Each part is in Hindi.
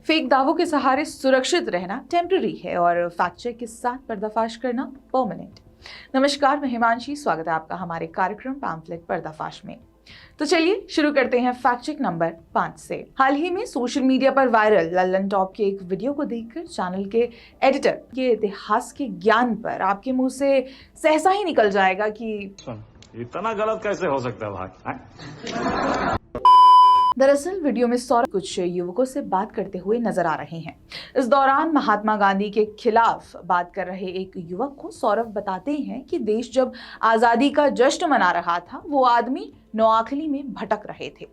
फेक दावों के सहारे सुरक्षित रहना टेम्पररी है और फैक्ट चेक के साथ पर्दाफाश करना परमानेंट। नमस्कार, मैं हिमांशी, स्वागत है आपका हमारे कार्यक्रम पैम्फलेट पर्दाफाश में। तो चलिए शुरू करते हैं फैक्ट चेक नंबर 5 से। हाल ही में सोशल मीडिया पर वायरल लल्लन टॉप के एक वीडियो को देखकर चैनल के एडिटर के इतिहास के ज्ञान पर आपके मुंह से सहसा ही निकल जाएगा कि इतना गलत कैसे हो सकता है भाई। दरअसल वीडियो में सौरभ कुछ युवकों से बात करते हुए नजर आ रहे हैं। इस दौरान महात्मा गांधी के खिलाफ बात कर रहे एक युवक को सौरभ बताते हैं कि देश जब आजादी का जश्न मना रहा था वो आदमी नोआखली में भटक रहे थे।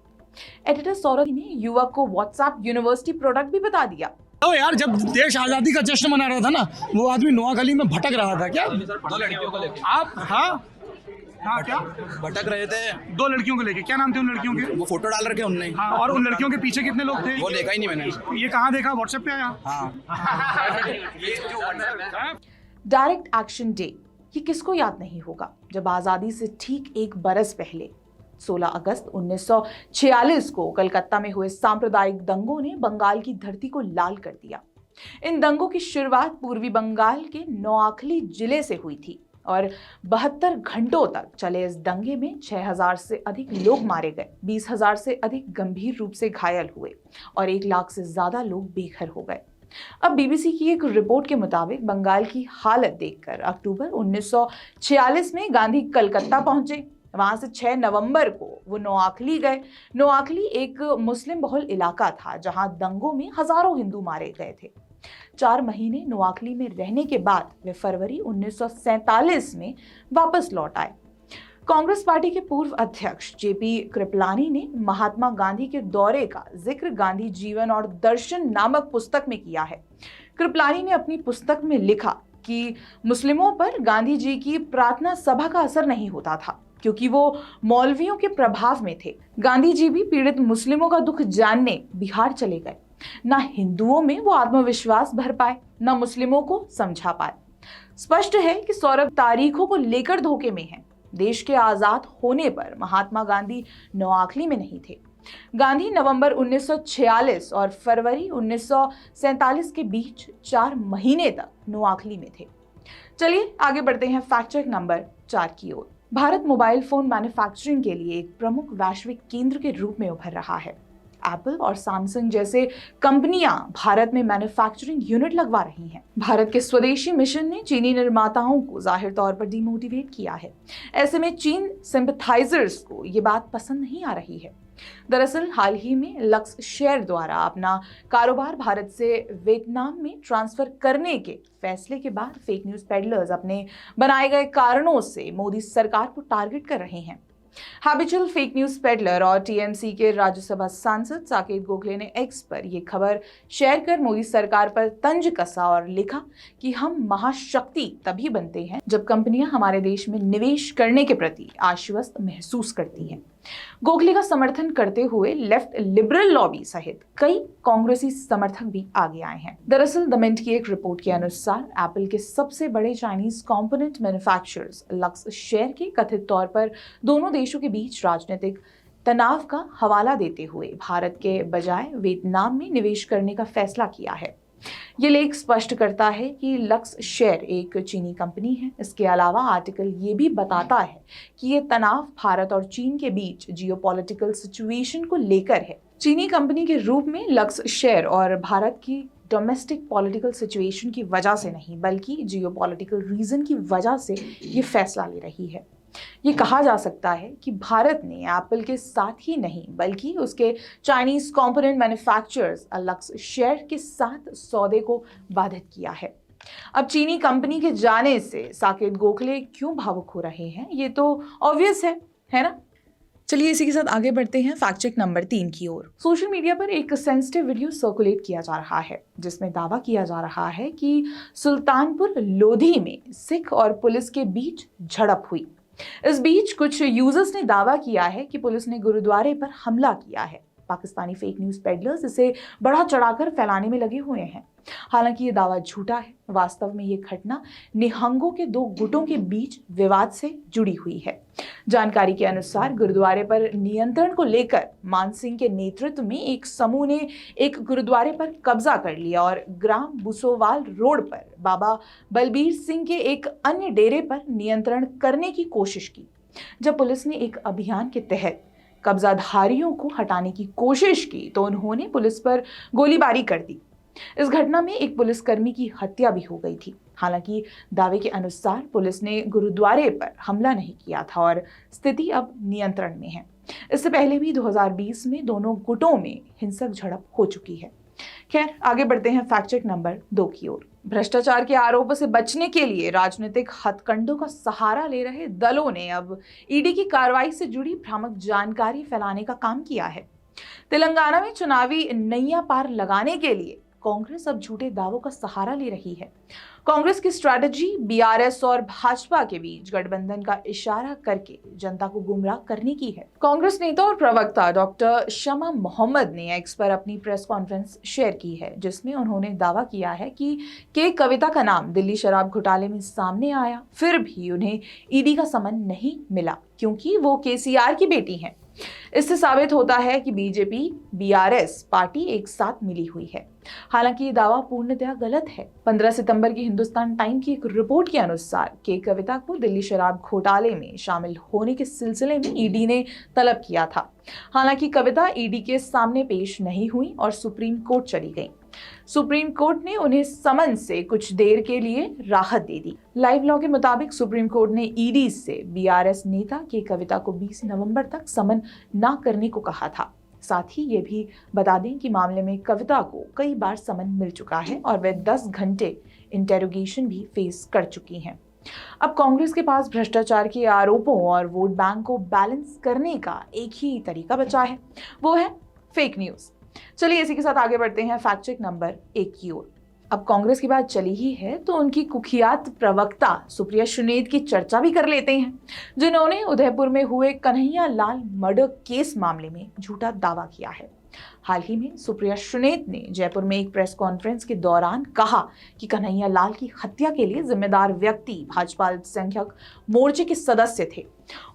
एडिटर सौरभ ने युवक को व्हाट्सएप यूनिवर्सिटी प्रोडक्ट भी बता दिया। तो यार, जब देश आजादी का जश्न मना रहा था ना, वो आदमी नोआखली में भटक रहा था। क्या दो लड़कियों को लेके आप? हाँ क्या भटक रहे थे? दो लड़कियों को लेके। क्या नाम थे उन लड़कियों के? वो फोटो डाल रखे उनने। हाँ, और उन लड़कियों के पीछे कितने लोग थे? वो देखा ही नहीं मैंने। ये कहाँ देखा? व्हाट्सएप पे आया? हाँ। डायरेक्ट एक्शन डे, ये किसको याद नहीं होगा, जब आजादी से ठीक एक बरस पहले 16 अगस्त 1946 को कलकत्ता में हुए सांप्रदायिक दंगों ने बंगाल की धरती को लाल कर दिया। इन दंगों की शुरुआत पूर्वी बंगाल के नोआखली जिले से हुई थी और 72 घंटों तक चले इस दंगे में 6000 से अधिक लोग मारे गए, 20,000 से अधिक गंभीर रूप से घायल हुए और 1 लाख से ज्यादा लोग बेघर हो गए। अब बीबीसी की एक रिपोर्ट के मुताबिक बंगाल की हालत देखकर अक्टूबर 1946 में गांधी कलकत्ता पहुंचे। वहां से 6 नवंबर को वो नोआखली गए। नोआखली एक मुस्लिम बहुल इलाका था जहां दंगों में हजारों हिंदू मारे गए थे। 4 महीने नोआखली में रहने के बाद वे फरवरी 1947 में वापस लौट आए। कांग्रेस पार्टी के पूर्व अध्यक्ष जेपी कृपलानी ने महात्मा गांधी के दौरे का जिक्र गांधी जीवन और दर्शन नामक पुस्तक में किया है। कृपलानी ने अपनी पुस्तक में लिखा कि मुस्लिमों पर गांधी जी की प्रार्थना सभा का असर नहीं होता था क्योंकि वो मौलवियों के प्रभाव में थे। गांधी जी भी पीड़ित मुस्लिमों का दुख जानने बिहार चले गए। ना हिंदुओं में वो आत्मविश्वास भर पाए, ना मुस्लिमों को समझा पाए। स्पष्ट है कि सौरभ तारीखों को लेकर धोखे में है। देश के आजाद होने पर महात्मा गांधी नोआखली में नहीं थे। गांधी नवंबर 1946 और फरवरी 1947 के बीच 4 महीने तक नोआखली में थे। चलिए आगे बढ़ते हैं फैक्ट चेक नंबर 4 की ओर। भारत मोबाइल फोन मैन्युफैक्चरिंग के लिए एक प्रमुख वैश्विक केंद्र के रूप में उभर रहा है। एप्पल और सैमसंग जैसे कंपनियां भारत में मैन्युफैक्चरिंग यूनिट लगवा रही हैं। भारत के स्वदेशी मिशन ने चीनी निर्माताओं को जाहिर तौर पर डिमोटिवेट किया है। ऐसे में चीन सिंपैथाइजर्स को ये बात पसंद नहीं आ रही है। दरअसल हाल ही में लक्स शेयर द्वारा अपना कारोबार भारत से वियतनाम में ट्रांसफर करने के फैसले के बाद फेक न्यूज पेडलर्स अपने बनाए गए कारणों से मोदी सरकार को टारगेट कर रहे हैं। हैबिचुअल फेक न्यूज पेडलर और टीएमसी के राज्यसभा सांसद साकेत गोखले ने एक्स पर यह खबर शेयर कर मोदी सरकार पर तंज कसा और लिखा कि हम महाशक्ति तभी बनते हैं जब कंपनियां हमारे देश में निवेश करने के प्रति आश्वस्त महसूस करती हैं। गोखले का समर्थन करते हुए लेफ्ट लिबरल लॉबी सहित कई कांग्रेसी समर्थक भी आगे आए हैं। दरअसल द मिंट की एक रिपोर्ट के अनुसार एप्पल के सबसे बड़े Chinese component manufacturers lux share के कथित तौर पर दोनों देशों के बीच राजनीतिक तनाव का हवाला देते हुए भारत के बजाय वियतनाम में निवेश करने का फैसला किया है। ये लेख स्पष्ट करता है कि लक्स शेयर एक चीनी कंपनी है। इसके अलावा आर्टिकल ये भी बताता है कि ये तनाव भारत और चीन के बीच जियोपॉलिटिकल सिचुएशन को लेकर है। चीनी कंपनी के रूप में लक्स शेयर और भारत की डोमेस्टिक पॉलिटिकल सिचुएशन की वजह से नहीं बल्कि जियोपॉलिटिकल रीजन की वजह से ये फैसला ले रही है। ये कहा जा सकता है कि भारत ने एप्पल के साथ ही नहीं बल्कि उसके Chinese component manufacturers lux share के साथ सौदे को बाधित किया है। अब चीनी कंपनी के जाने से साकेत गोखले क्यों भावुक हो रहे हैं, ये तो ऑब्वियस है ना। चलिए इसी के साथ आगे बढ़ते हैं फैक्ट चेक नंबर 3 की ओर। सोशल मीडिया पर एक सेंसिटिव वीडियो सर्कुलेट किया जा रहा है जिसमें दावा किया जा रहा है कि सुल्तानपुर लोधी में सिख और पुलिस के बीच झड़प हुई। इस बीच कुछ यूजर्स ने दावा किया है कि पुलिस ने गुरुद्वारे पर हमला किया है। पाकिस्तानी फेक न्यूज पेडलर्स इसे बढ़ा चढ़ाकर फैलाने में लगे हुए हैं। हालांकि ये दावा झूठा है। वास्तव में ये घटना निहंगों के दो गुटों के बीच विवाद से जुड़ी हुई है। जानकारी के अनुसार गुरुद्वारे पर नियंत्रण को लेकर मान सिंह के नेतृत्व में एक समूह ने एक गुरुद्वारे पर कब्जा कर लिया और ग्राम बुसोवाल रोड पर बाबा बलबीर सिंह के एक अन्य डेरे पर नियंत्रण करने की कोशिश की। जब पुलिस ने एक अभियान के तहत कब्जाधारियों को हटाने की कोशिश की तो उन्होंने पुलिस पर गोलीबारी कर दी। इस घटना में एक पुलिसकर्मी की हत्या भी हो गई थी। हालांकि दावे के अनुसार पुलिस ने गुरुद्वारे पर हमला नहीं किया था और स्थिति अब नियंत्रण में है। इससे पहले भी 2020 में दोनों गुटों में हिंसक झड़प हो चुकी है। खैर, आगे बढ़ते हैं फैक्ट चेक नंबर 2 की ओर। भ्रष्टाचार के आरोपों से बचने के लिए राजनीतिक हथकंडों का सहारा ले रहे दलों ने अब ईडी की कार्रवाई से जुड़ी भ्रामक जानकारी फैलाने का काम किया है। तेलंगाना में चुनावी नैया पार लगाने के लिए कांग्रेस अब झूठे दावों का सहारा ले रही है। कांग्रेस की स्ट्रैटेजी बीआरएस और भाजपा के बीच गठबंधन का इशारा करके जनता को गुमराह करने की है। कांग्रेस नेता और प्रवक्ता डॉक्टर शमा मोहम्मद ने एक्स पर अपनी प्रेस कॉन्फ्रेंस शेयर की है, जिसमें उन्होंने दावा किया है कि के कविता का नाम दिल्ली शराब घोटाले में सामने आया, फिर भी उन्हें ईडी का समन नहीं मिला क्योंकि वो केसीआर की बेटी हैं। इससे साबित होता है कि बीजेपी बीआरएस पार्टी एक साथ मिली हुई है। हालांकि ये दावा पूर्णतः गलत है। 15 सितंबर की हिंदुस्तान टाइम की एक रिपोर्ट के अनुसार के कविता को दिल्ली शराब घोटाले में शामिल होने के सिलसिले में ईडी ने तलब किया था। हालांकि कविता ईडी के सामने पेश नहीं हुई और सुप्रीम कोर्ट चली गई। सुप्रीम कोर्ट ने उन्हें समन से कुछ देर के लिए राहत दे दी। लाइव लॉ के मुताबिक सुप्रीम कोर्ट ने ईडी से बीआरएस नेता के कविता को 20 नवंबर तक समन ना करने को कहा था। साथ ही ये भी बता दें कि मामले में कविता को कई बार समन मिल चुका है और वे 10 घंटे इंटेरोगेशन भी फेस कर चुकी हैं। अब कांग्रेस के पास भ्रष्टाचार के आरोपों और वोट बैंक को बैलेंस करने का एक ही तरीका बचा है, वो है फेक न्यूज। चलिए इसी के साथ आगे बढ़ते हैं फैक्ट चेक नंबर 1 की ओर। अब कांग्रेस की बात चली ही है तो उनकी कुख्यात प्रवक्ता सुप्रिया सुनेद की चर्चा भी कर लेते हैं, जिन्होंने उदयपुर में हुए कन्हैया लाल मर्डर केस मामले में झूठा दावा किया है। हाल ही में सुप्रिया सुनेद ने जयपुर में एक प्रेस कॉन्फ्रेंस के दौरान कहा कि कन्हैया लाल की हत्या के लिए जिम्मेदार व्यक्ति भाजपा अल्पसंख्यक मोर्चे के सदस्य थे।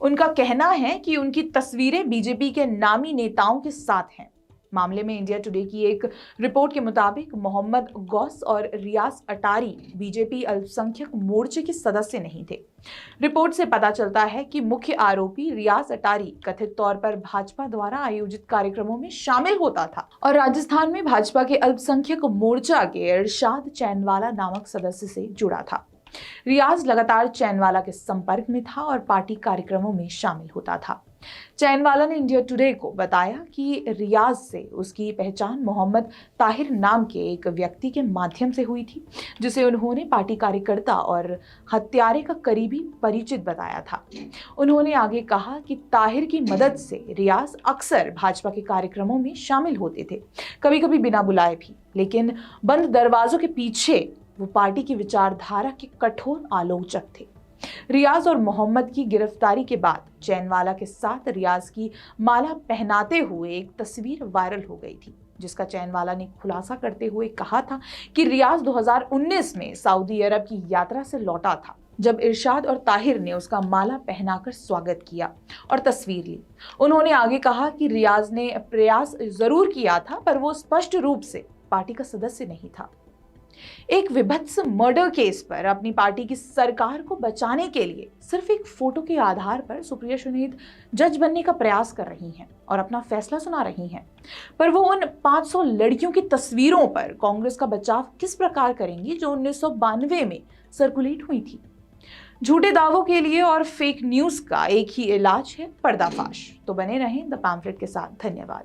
उनका कहना है कि उनकी तस्वीरें बीजेपी के नामी नेताओं के साथ हैं। मामले में इंडिया टुडे की एक रिपोर्ट के मुताबिक मोहम्मद गौस और रियाज अटारी बीजेपी अल्पसंख्यक मोर्चे के सदस्य नहीं थे। रिपोर्ट से पता चलता है कि मुख्य आरोपी रियाज अटारी कथित तौर पर भाजपा द्वारा आयोजित कार्यक्रमों में शामिल होता था और राजस्थान में भाजपा के अल्पसंख्यक मोर्चा के इरशाद चैनवाला नामक सदस्य से जुड़ा था। रियाज लगातार चैनवाला के संपर्क में था और पार्टी कार्यक्रमों में शामिल होता था। चैनवाला ने इंडिया टुडे को बताया कि रियाज से उसकी पहचान मोहम्मद ताहिर नाम के एक व्यक्ति के माध्यम से हुई थी, जिसे उन्होंने पार्टी कार्यकर्ता और हत्यारे का करीबी परिचित बताया था। उन्होंने आगे कहा कि ताहिर की मदद से रियाज अक्सर भाजपा के कार्यक्रमों में शामिल होते थे, कभी कभी बिना बुलाए भी, लेकिन बंद दरवाजों के पीछे वो पार्टी की विचारधारा के कठोर आलोचक थे। रियाज और मोहम्मद की गिरफ्तारी के बाद चैनवाला के साथ रियाज की माला पहनाते हुए एक तस्वीर वायरल हो गई थी, जिसका चैनवाला ने खुलासा करते हुए कहा था कि रियाज 2019 में सऊदी अरब की यात्रा से लौटा था, जब इरशाद और ताहिर ने उसका माला पहनाकर स्वागत किया और तस्वीर ली। उन्होंने आगे कहा कि रियाज ने प्रयास जरूर किया था, पर वो स्पष्ट रूप से पार्टी का सदस्य नहीं था। एक विभत्स मर्डर केस पर अपनी पार्टी की सरकार को बचाने के लिए सिर्फ एक फोटो के आधार पर सुप्रिया सुनेद जज बनने का प्रयास कर रही हैं और अपना फैसला सुना रही हैं, पर वो उन 500 लड़कियों की तस्वीरों पर कांग्रेस का बचाव किस प्रकार करेंगी जो 1992 में सर्कुलेट हुई थी। झूठे दावों के लिए और फेक न्यूज का एक ही इलाज है, पर्दाफाश। तो बने रहें द पैम्फलेट के साथ। धन्यवाद।